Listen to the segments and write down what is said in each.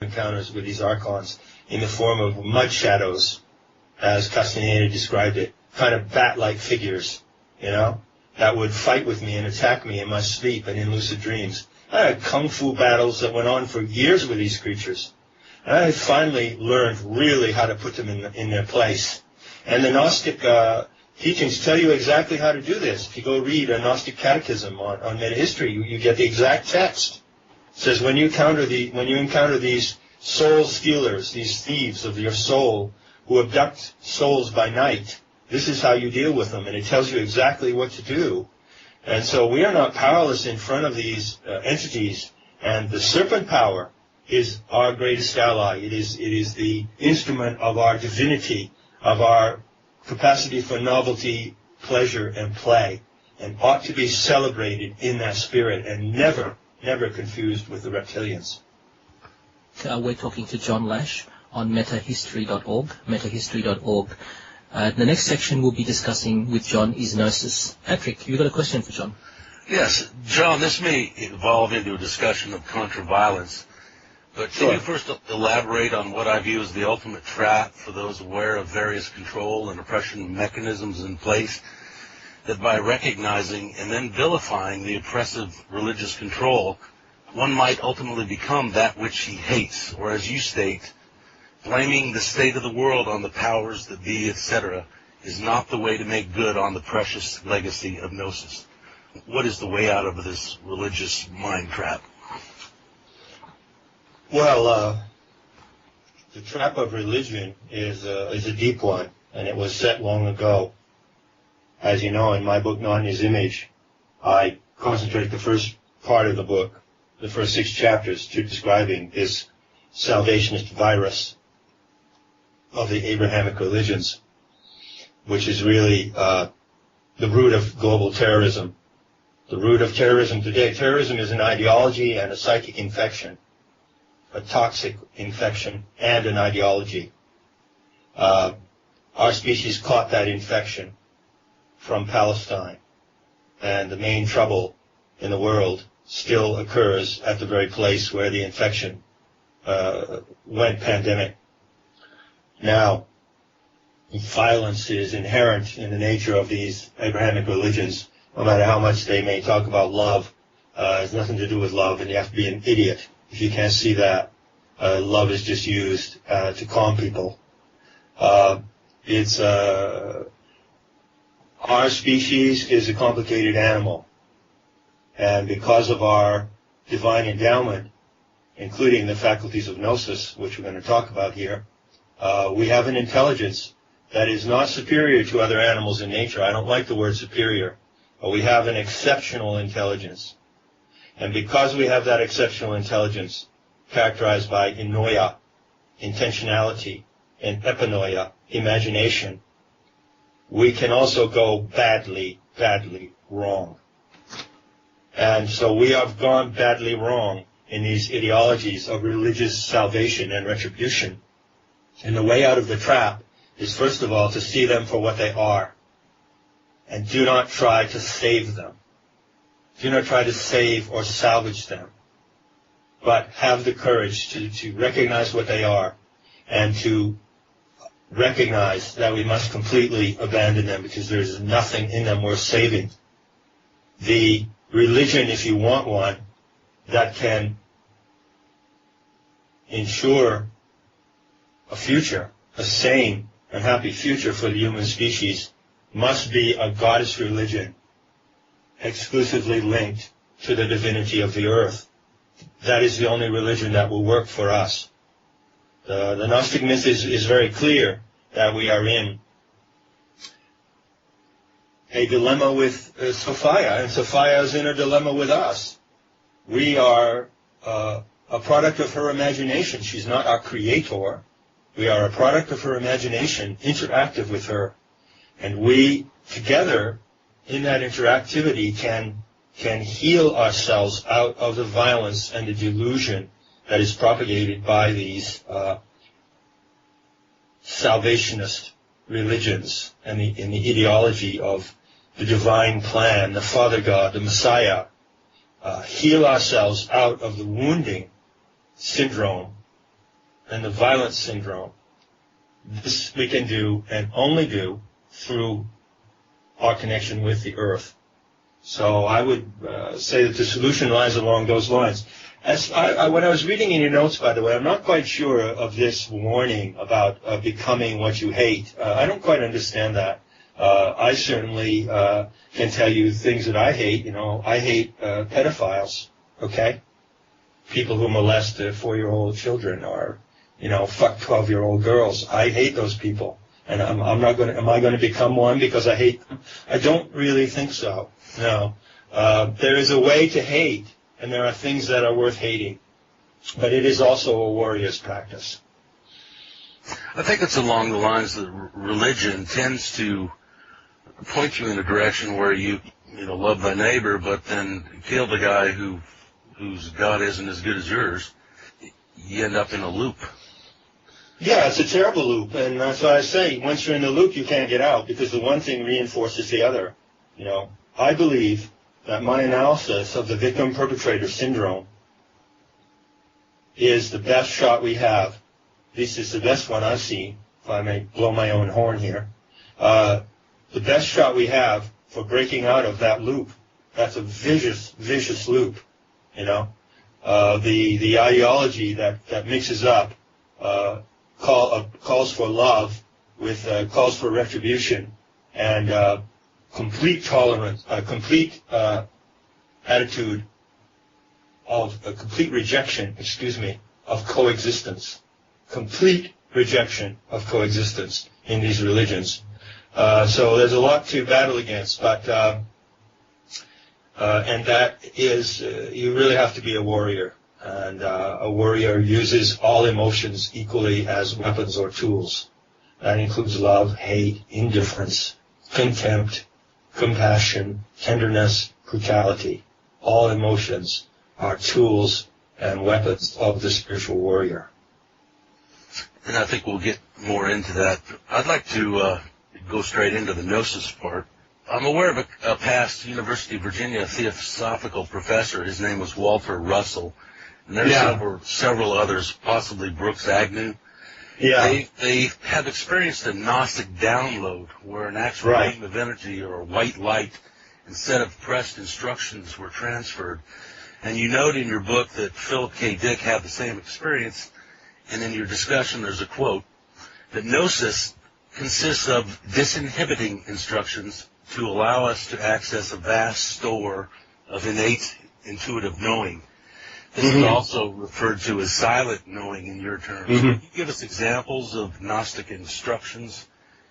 encounters with these archons in the form of mud shadows, as Castaneda described it, kind of bat-like figures, that would fight with me and attack me in my sleep and in lucid dreams. I had kung fu battles that went on for years with these creatures. And I finally learned really how to put them in their place. And the Gnostic teachings tell you exactly how to do this. If you go read a Gnostic catechism on metahistory, you get the exact text. It says when you encounter these soul stealers, these thieves of your soul who abduct souls by night, this is how you deal with them, and it tells you exactly what to do. And so we are not powerless in front of these entities, and the serpent power is our greatest ally. It is the instrument of our divinity, of our capacity for novelty, pleasure, and play, and ought to be celebrated in that spirit and never confused with the reptilians. We're talking to John Lash on metahistory.org, metahistory.org. The next section we'll be discussing with John is Gnosis. Patrick, you've got a question for John. Yes, John, this may evolve into a discussion of contra-violence, but can you first elaborate on what I view as the ultimate trap for those aware of various control and oppression mechanisms in place, that by recognizing and then vilifying the oppressive religious control, one might ultimately become that which he hates, or as you state, blaming the state of the world on the powers that be, etc., is not the way to make good on the precious legacy of Gnosis. What is the way out of this religious mind trap? Well, the trap of religion is a deep one, and it was set long ago. As you know, in my book, Narnia's Image, I concentrate the first part of the book, the first 6 chapters, to describing this salvationist virus of the Abrahamic religions, which is really the root of global terrorism. The root of terrorism today. Terrorism is an ideology and a psychic infection, a toxic infection and an ideology. Our species caught that infection from Palestine, and the main trouble in the world still occurs at the very place where the infection went pandemic. Now, violence is inherent in the nature of these Abrahamic religions, no matter how much they may talk about love. It has nothing to do with love, and you have to be an idiot if you can't see that. Love is just used to calm people. Our species is a complicated animal, and because of our divine endowment, including the faculties of Gnosis, which we're going to talk about here, we have an intelligence that is not superior to other animals in nature. I don't like the word superior, but we have an exceptional intelligence. And because we have that exceptional intelligence, characterized by enoia, intentionality, and epinoia, imagination, we can also go badly wrong. And so we have gone badly wrong in these ideologies of religious salvation and retribution. And the way out of the trap is, first of all, to see them for what they are. And do not try to save them. Do not try to save or salvage them. But have the courage to recognize what they are, and to recognize that we must completely abandon them because there's nothing in them worth saving. The religion, if you want one, that can ensure a future, a sane and happy future for the human species, must be a goddess religion exclusively linked to the divinity of the earth. That is the only religion that will work for us. The Gnostic myth is very clear that we are in a dilemma with Sophia, and Sophia is in a dilemma with us. We are a product of her imagination. She's not our creator. We are a product of her imagination, interactive with her. And we, together, in that interactivity, can heal ourselves out of the violence and the delusion that is propagated by these salvationist religions and the ideology of the divine plan, the Father God, the Messiah. Heal ourselves out of the wounding syndrome and the violence syndrome. This we can do and only do through our connection with the earth. So I would say that the solution lies along those lines. When I was reading in your notes, by the way, I'm not quite sure of this warning about becoming what you hate. I don't quite understand that. I certainly can tell you things that I hate. You know, I hate pedophiles, okay? People who molest 4-year-old children or, you know, fuck 12-year-old girls. I hate those people. And I'm not going to, am I going to become one because I hate them? I don't really think so. No. There is a way to hate, and there are things that are worth hating. But it is also a warrior's practice. I think it's along the lines that religion tends to point you in a direction where you love thy neighbor, but then kill the guy whose God isn't as good as yours. You end up in a loop. Yeah, it's a terrible loop, and that's why I say once you're in the loop, you can't get out because the one thing reinforces the other. You know, I believe that my analysis of the victim-perpetrator syndrome is the best shot we have. This is the best one I've seen, if I may blow my own horn here. The best shot we have for breaking out of that loop. That's a vicious, vicious loop. You know, the ideology that mixes up calls for love with calls for retribution and complete tolerance, a complete attitude of a complete rejection, of coexistence. Complete rejection of coexistence in these religions. So there's a lot to battle against, but and that is you really have to be a warrior. And a warrior uses all emotions equally as weapons or tools. That includes love, hate, indifference, contempt, compassion, tenderness, brutality. All emotions are tools and weapons of the spiritual warrior. And I think we'll get more into that. I'd like to go straight into the gnosis part. I'm aware of a past University of Virginia theosophical professor. His name was Walter Russell. And there's several others, possibly Brooks Agnew. Yeah. They have experienced a Gnostic download where an actual beam of energy or a white light instead of pressed instructions were transferred. And you note in your book that Philip K. Dick had the same experience. And in your discussion, there's a quote that gnosis consists of disinhibiting instructions to allow us to access a vast store of innate intuitive knowing. This is also referred to as silent knowing in your terms. Can you give us examples of Gnostic instructions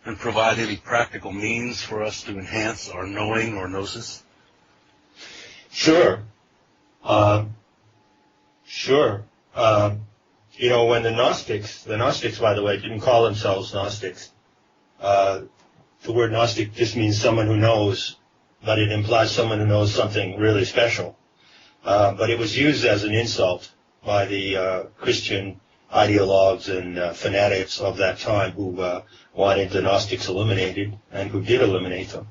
and provide any practical means for us to enhance our knowing or gnosis? Sure. Sure. You know, when the Gnostics, by the way, didn't call themselves Gnostics. The word Gnostic just means someone who knows, but it implies someone who knows something really special. But it was used as an insult by the Christian ideologues and fanatics of that time who wanted the Gnostics eliminated and who did eliminate them.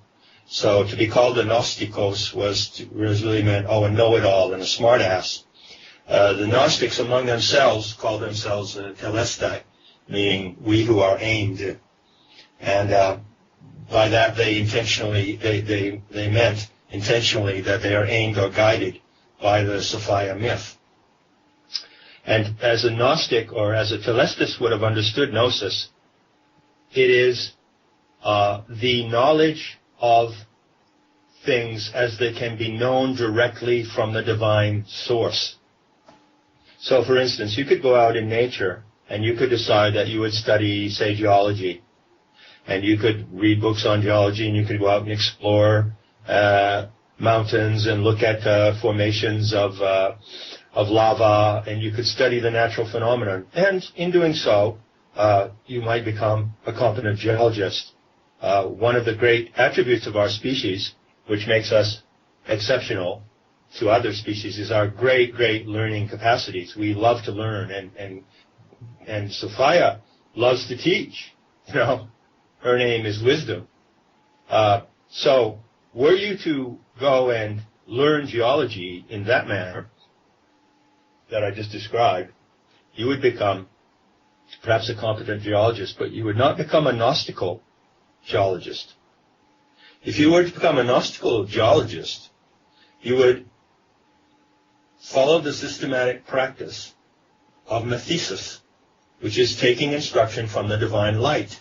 So to be called a Gnostikos was really meant, a know-it-all and a smart-ass. The Gnostics among themselves called themselves telestai, meaning we who are aimed. And by that they meant intentionally that they are aimed or guided by the Sophia myth. And as a Gnostic or as a Telestis would have understood Gnosis, it is the knowledge of things as they can be known directly from the divine source. So, for instance, you could go out in nature and you could decide that you would study, say, geology. And you could read books on geology and you could go out and explore mountains and look at formations of lava, and you could study the natural phenomenon. And in doing so, you might become a competent geologist. One of the great attributes of our species, which makes us exceptional to other species, is our great, great learning capacities. We love to learn, and Sophia loves to teach. You know, her name is wisdom. So, were you to go and learn geology in that manner that I just described, you would become perhaps a competent geologist, but you would not become a Gnostical geologist. If you were to become a Gnostical geologist, you would follow the systematic practice of methesis, which is taking instruction from the divine light,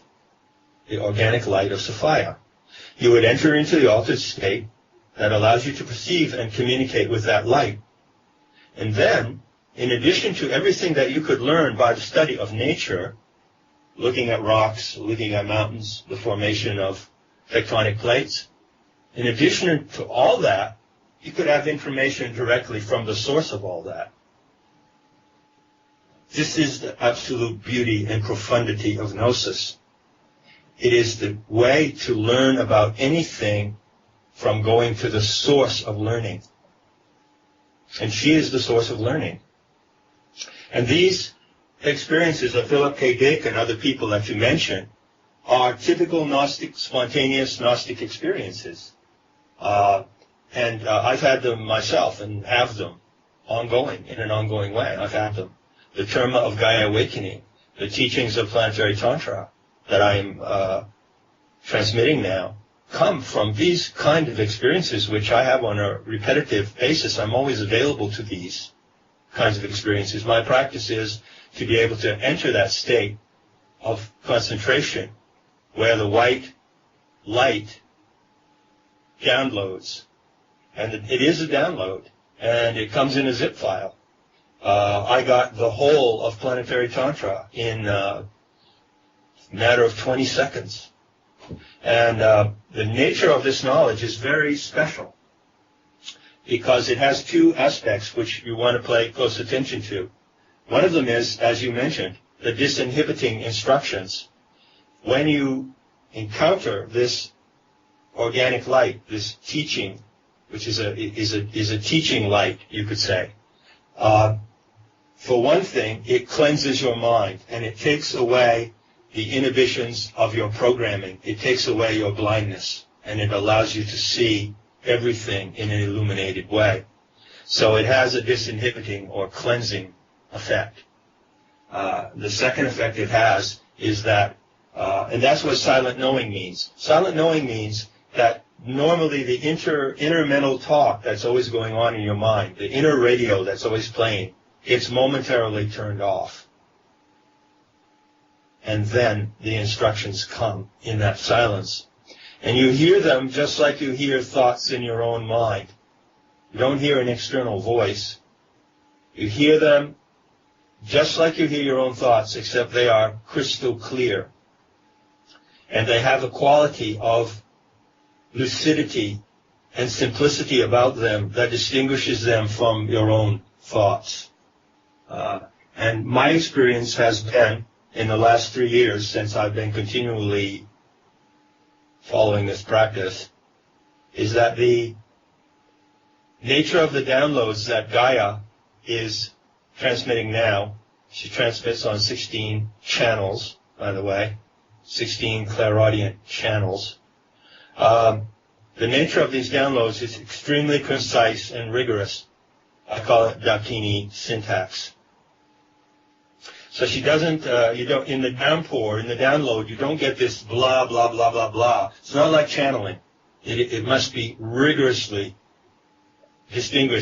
the organic light of Sophia. You would enter into the altered state that allows you to perceive and communicate with that light. And then, in addition to everything that you could learn by the study of nature, looking at rocks, looking at mountains, the formation of tectonic plates, in addition to all that, you could have information directly from the source of all that. This is the absolute beauty and profundity of Gnosis. It is the way to learn about anything from going to the source of learning. And she is the source of learning. And these experiences of Philip K. Dick and other people that you mentioned are typical Gnostic, spontaneous Gnostic experiences. I've had them myself and have them ongoing, in an ongoing way. I've had them. The Terma of Gaia Awakening, the teachings of Planetary Tantra that I'm transmitting now, come from these kind of experiences, which I have on a repetitive basis. I'm always available to these kinds of experiences. My practice is to be able to enter that state of concentration where the white light downloads. And it is a download, and it comes in a zip file. I got the whole of Planetary Tantra in a matter of 20 seconds. And the nature of this knowledge is very special because it has two aspects which you want to pay close attention to. One of them is, as you mentioned, the disinhibiting instructions. When you encounter this organic light, this teaching, which is a teaching light, you could say, for one thing, it cleanses your mind and it takes away the inhibitions of your programming. It takes away your blindness, and it allows you to see everything in an illuminated way. So it has a disinhibiting or cleansing effect. The second effect it has is that, and that's what silent knowing means. Silent knowing means that normally the inner mental talk that's always going on in your mind, the inner radio that's always playing, it's momentarily turned off. And then the instructions come in that silence. And you hear them just like you hear thoughts in your own mind. You don't hear an external voice. You hear them just like you hear your own thoughts, except they are crystal clear. And they have a quality of lucidity and simplicity about them that distinguishes them from your own thoughts. And my experience has been, in the last 3 years, since I've been continually following this practice, is that the nature of the downloads that Gaia is transmitting now, she transmits on 16 channels, by the way, 16 clairaudient channels. The nature of these downloads is extremely concise and rigorous. I call it Dakini syntax. So she doesn't, you don't, in the downpour, in the download, you don't get this blah, blah, blah, blah, blah. It's not like channeling. It must be rigorously distinguished.